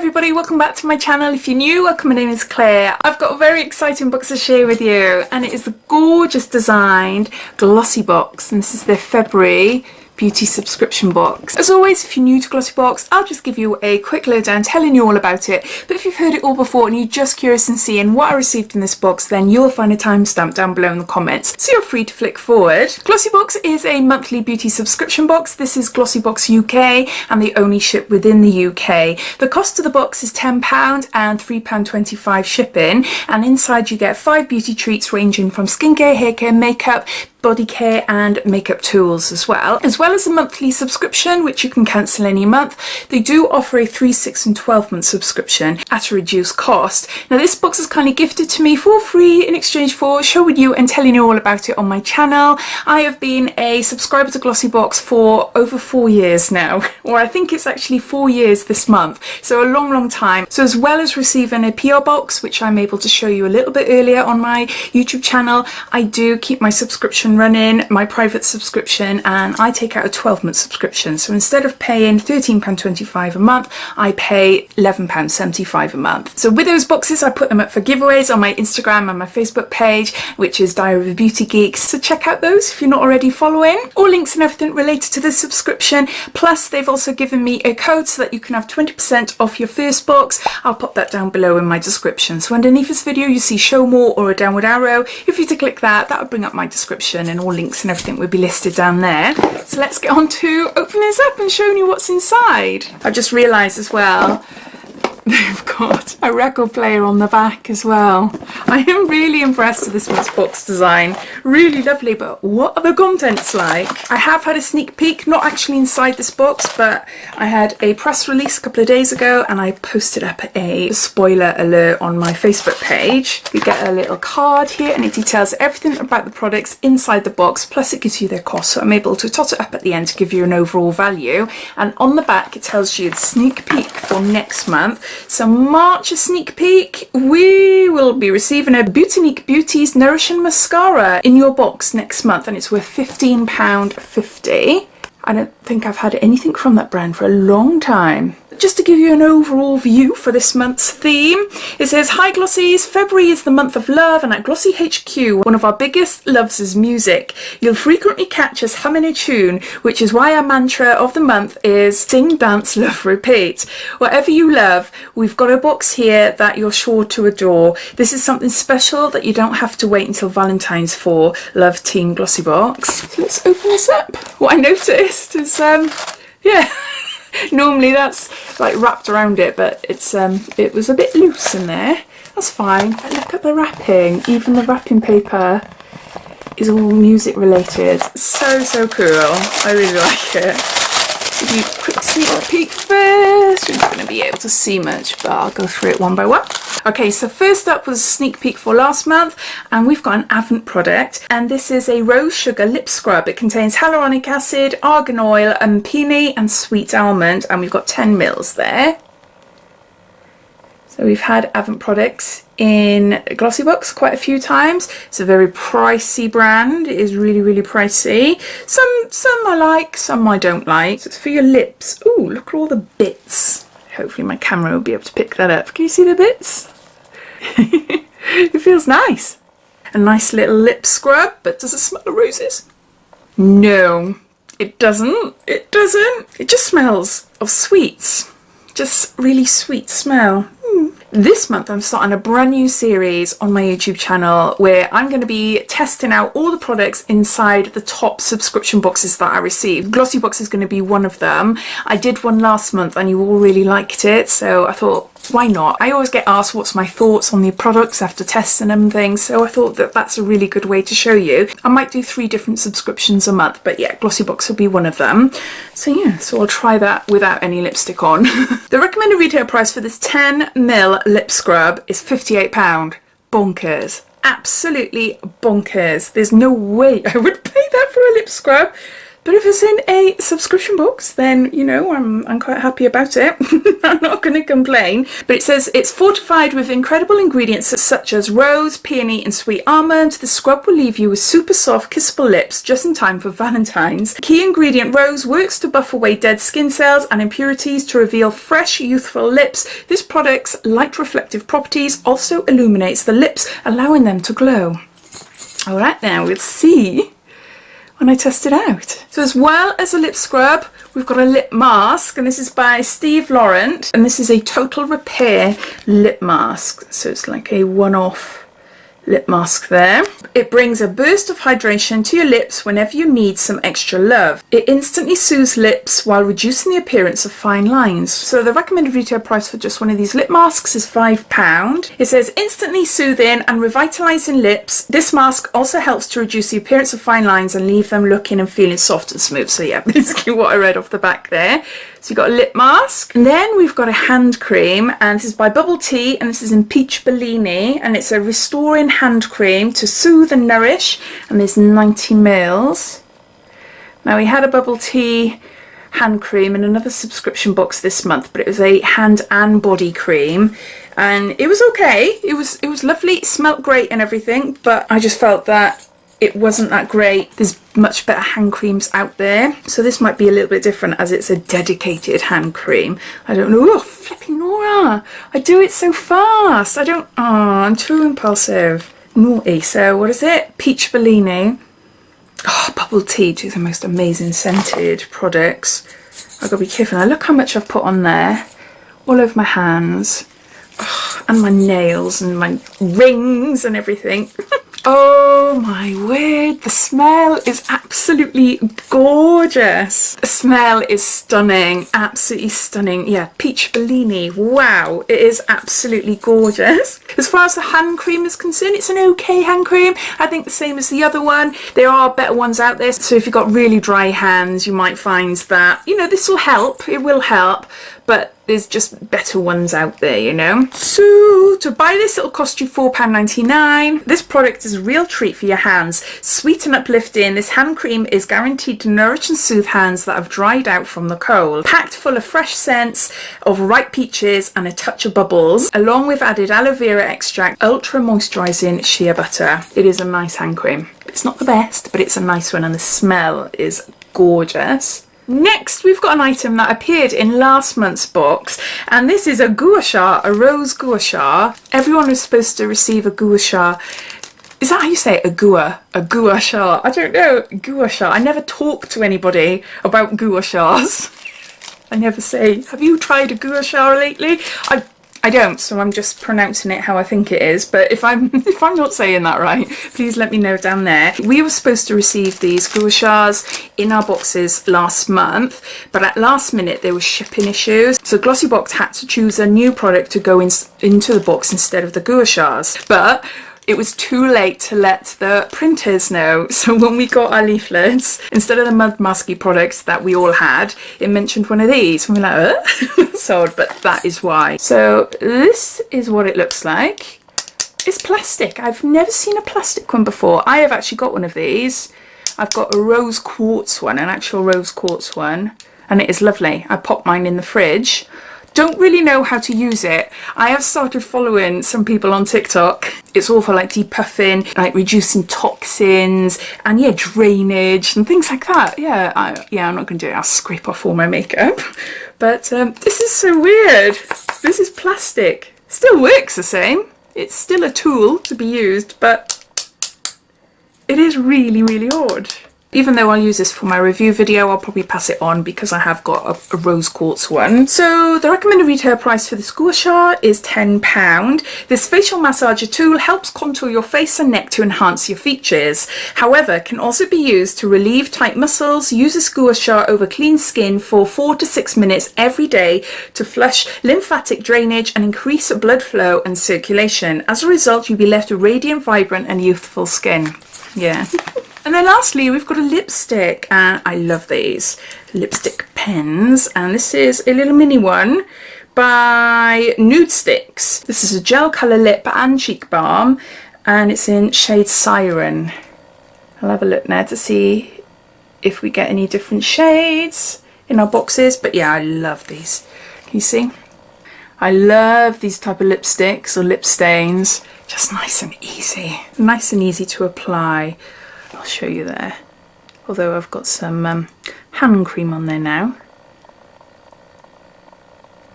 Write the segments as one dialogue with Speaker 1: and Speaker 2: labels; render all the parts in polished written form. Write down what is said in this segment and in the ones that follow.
Speaker 1: everybody, welcome back to my channel. If you're new, welcome, my name is Claire. I've got a very exciting box to share with you, and it is the gorgeous designed Glossybox, and this is their February beauty subscription box. As always, if you're new to Glossybox, I'll just give you a quick lowdown telling you all about it, but if you've heard it all before and you're just curious and seeing what I received in this box, then you'll find a timestamp down below in the comments, so you're free to flick forward. Glossybox is a monthly beauty subscription box. This is Glossybox UK, and they only ship within the UK. The cost of the box is £10 and £3.25 shipping, and inside you get 5 beauty treats ranging from skincare, hair care, makeup, body care and makeup tools as well as a monthly subscription which you can cancel any month. They do offer a 3, 6 and 12 month subscription at a reduced cost. Now this box is kindly gifted to me for free in exchange for showing you and telling you all about it on my channel. I have been a subscriber to Glossybox for over 4 years now, or I think it's actually 4 years this month, so a long time. So as well as receiving a PR box, which I'm able to show you a little bit earlier on my YouTube channel, I do keep my subscription running, my private subscription, and I take out a 12-month subscription. So instead of paying £13.25 a month, I pay £11.75 a month. So with those boxes, I put them up for giveaways on my Instagram and my Facebook page, which is Diaryofabeautygeek. So check out those if you're not already following. All links and everything related to the subscription. Plus, they've also given me a code so that you can have 20% off your first box. I'll pop that down below in my description. So underneath this video, you see show more or a downward arrow. If you to click that, that would bring up my description, and all links and everything will be listed down there. So let's get on to opening this up and showing you what's inside. I've just realised as well, they've got a record player on the back as well. I am really impressed with this month's box design. Really lovely, but what are the contents like? I have had a sneak peek, not actually inside this box, but I had a press release a couple of days ago and I posted up a spoiler alert on my Facebook page. You get a little card here and it details everything about the products inside the box, plus it gives you their cost, so I'm able to tot it up at the end to give you an overall value. And on the back it tells you the sneak peek for next month. So March, a sneak peek, we will be receiving a Beautynique Beauty's Nourishing Mascara in your box next month, and it's worth £15.50. I don't think I've had anything from that brand for a long time. Just to give you an overall view for this month's theme, it says, "Hi Glossies, February is the month of love, and at Glossy HQ, one of our biggest loves is music. You'll frequently catch us humming a tune, which is why our mantra of the month is sing, dance, love, repeat. Whatever you love, we've got a box here that you're sure to adore. This is something special that you don't have to wait until Valentine's for. Love, Team Glossybox." So let's open this up. What I noticed is, yeah. Normally that's like wrapped around it, but it's it was a bit loose in there. That's fine. But look at the wrapping. Even the wrapping paper is all music related. So cool. I really like it. Give you a quick sneak peek first. You're not going to be able to see much, but I'll go through it one by one. Okay, so first up was a sneak peek for last month, and we've got an Advent product, and this is a rose sugar lip scrub. It contains hyaluronic acid, argan oil, and peony and sweet almond, and we've got 10 mils there. So we've had Advent products in Glossybox quite a few times. It's a very pricey brand. It is really pricey. Some I like, some I don't like. So it's for your lips. Ooh, look at all the bits. Hopefully my camera will be able to pick that up. Can you see the bits? It feels nice. A nice little lip scrub, but does it smell of roses? No, it doesn't. It doesn't. It just smells of sweets. Just really sweet smell. This month I'm starting a brand new series on my YouTube channel where I'm going to be testing out all the products inside the top subscription boxes that I receive. Glossybox is going to be one of them. I did one last month and you all really liked it, so I thought, why not? I always get asked what's my thoughts on the products after testing them and things, so I thought that that's a really good way to show you. I might do 3 different subscriptions a month, but yeah, Glossybox will be one of them. So yeah, so I'll try that without any lipstick on. The recommended retail price for this 10ml lip scrub is £58. Bonkers. Absolutely bonkers. There's no way I would pay that for a lip scrub. But if it's in a subscription box, then, you know, I'm quite happy about it. I'm not going to complain. But it says it's fortified with incredible ingredients such as rose, peony and sweet almond. The scrub will leave you with super soft, kissable lips just in time for Valentine's. Key ingredient rose works to buff away dead skin cells and impurities to reveal fresh, youthful lips. This product's light reflective properties also illuminates the lips, allowing them to glow. All right, now we'll see when I test it out. So as well as a lip scrub, we've got a lip mask, and this is by Steve Laurent, and this is a total repair lip mask. So it's like a one-off lip mask there. It brings a burst of hydration to your lips whenever you need some extra love. It instantly soothes lips while reducing the appearance of fine lines. So the recommended retail price for just one of these lip masks is £5. It says instantly soothing and revitalizing lips. This mask also helps to reduce the appearance of fine lines and leave them looking and feeling soft and smooth. So yeah, basically what I read off the back there. So you've got a lip mask, and then we've got a hand cream, and this is by Bubble Tea, and this is in Peach Bellini, and it's a restoring hand cream to soothe and nourish, and there's 90 mils. Now we had a Bubble Tea hand cream in another subscription box this month, but it was a hand and body cream, and it was okay. It was lovely, it smelled great and everything, but I just felt that it wasn't that great. There's much better hand creams out there, so this might be a little bit different as it's a dedicated hand cream. I don't know. Oh, flipping Nora, I do it so fast. I'm too impulsive. Naughty. So what is it? Peach Bellini. Oh, Bubble Tea do the most amazing scented products. I've got to be careful. Now look how much I've put on there, all over my hands. Oh, and my nails and my rings and everything. Oh my word, the smell is absolutely gorgeous. The smell is stunning, absolutely stunning. Yeah, Peach Bellini, wow, it is absolutely gorgeous. As far as the hand cream is concerned, it's an okay hand cream. I think the same as the other one. There are better ones out there, so if you've got really dry hands, you might find that, you know, this will help, it will help, but there's just better ones out there, you know. So to buy this, it'll cost you £4.99. This product is a real treat for your hands. Sweet and uplifting, this hand cream is guaranteed to nourish and soothe hands that have dried out from the cold. Packed full of fresh scents of ripe peaches and a touch of bubbles, along with added aloe vera extract, ultra moisturising shea butter. It is a nice hand cream. It's not the best, but it's a nice one, and the smell is gorgeous. Next, we've got an item that appeared in last month's box, and this is a gua sha, a rose gua sha. Everyone was supposed to receive a gua sha. Is that how you say it? A gua sha. I don't know, gua sha. I never talk to anybody about gua shas. I never say, have you tried a gua sha lately? I don't, so I'm just pronouncing it how I think it is. But if I'm not saying that right, please let me know down there. We were supposed to receive these gua shas in our boxes last month, but at last minute there was shipping issues. So Glossybox had to choose a new product to go into the box instead of the gua shas. But it was too late to let the printers know. So when we got our leaflets, instead of the mud masky products that we all had, it mentioned one of these. And we're like, sold, but that is why. So this is what it looks like. It's plastic. I've never seen a plastic one before. I have actually got one of these. I've got a rose quartz one, an actual rose quartz one, and it is lovely. I popped mine in the fridge. Don't really know how to use it. I have started following some people on TikTok. It's all for like depuffing, like reducing toxins, and yeah, drainage and things like that. Yeah, I'm not gonna do it. I'll scrape off all my makeup. But this is so weird. This is plastic. Still works the same. It's still a tool to be used, but it is really, really odd. Even though I'll use this for my review video, I'll probably pass it on because I have got a rose quartz one. So the recommended retail price for this gua sha is £10. This facial massager tool helps contour your face and neck to enhance your features. However, can also be used to relieve tight muscles. Use this gua sha over clean skin for 4 to 6 minutes every day to flush lymphatic drainage and increase blood flow and circulation. As a result, you'll be left with radiant, vibrant and youthful skin. Yeah. And then lastly, we've got a lipstick, and I love these lipstick pens, and this is a little mini one by Nude Sticks. This is a gel colour lip and cheek balm, and it's in shade Siren. I'll have a look now to see if we get any different shades in our boxes. But yeah, I love these. Can you see? I love these type of lipsticks or lip stains. Just nice and easy. Nice and easy to apply. I'll show you there. Although I've got some hand cream on there now.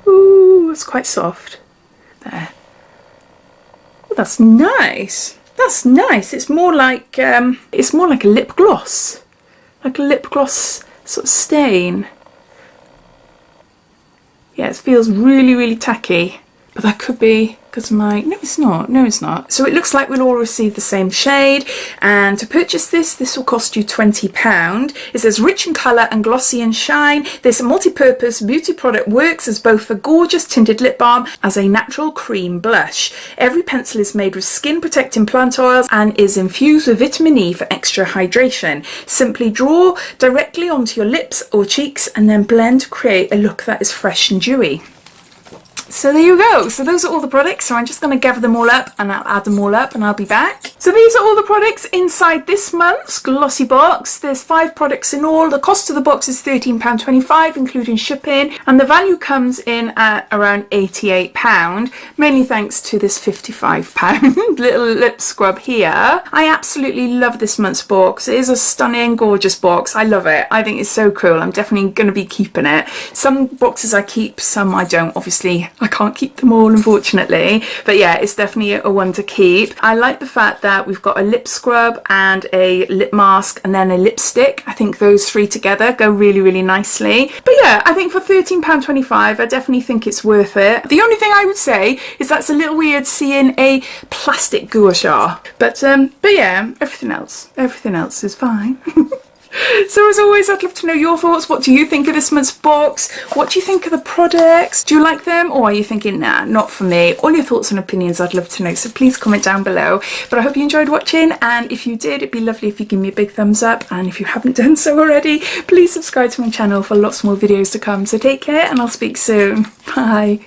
Speaker 1: Ooh, it's quite soft. There. Oh, that's nice. That's nice. It's more like a lip gloss. Like a lip gloss sort of stain. Yeah, it feels really, really tacky, but that could be because no, it's not. No, it's not. So it looks like we'll all receive the same shade, and to purchase this will cost you £20. It says rich in colour and glossy and shine. This multi-purpose beauty product works as both a gorgeous tinted lip balm as a natural cream blush. Every pencil is made with skin protecting plant oils and is infused with vitamin E for extra hydration. Simply draw directly onto your lips or cheeks and then blend to create a look that is fresh and dewy. So there you go. So those are all the products. So I'm just going to gather them all up and I'll add them all up and I'll be back. So these are all the products inside this month's Glossy box. There's 5 products in all. The cost of the box is £13.25 including shipping, and the value comes in at around £88, mainly thanks to this £55 little lip scrub here. I absolutely love this month's box. It is a stunning, gorgeous box. I love it. I think it's so cool. I'm definitely going to be keeping it. Some boxes I keep, some I don't. Obviously I can't keep them all, unfortunately, but yeah, it's definitely a one to keep. I like the fact that we've got a lip scrub and a lip mask and then a lipstick. I think those 3 together go really, really nicely. But yeah, I think for £13.25 I definitely think it's worth it. The only thing I would say is that's a little weird seeing a plastic gouache, but yeah, everything else is fine. So as always, I'd love to know your thoughts. What do you think of this month's box? What do you think of the products? Do you like them, or are you thinking, nah, not for me? All your thoughts and opinions I'd love to know, so please comment down below. But I hope you enjoyed watching, and if you did, it'd be lovely if you give me a big thumbs up, and if you haven't done so already, please subscribe to my channel for lots more videos to come. So take care, and I'll speak soon. Bye.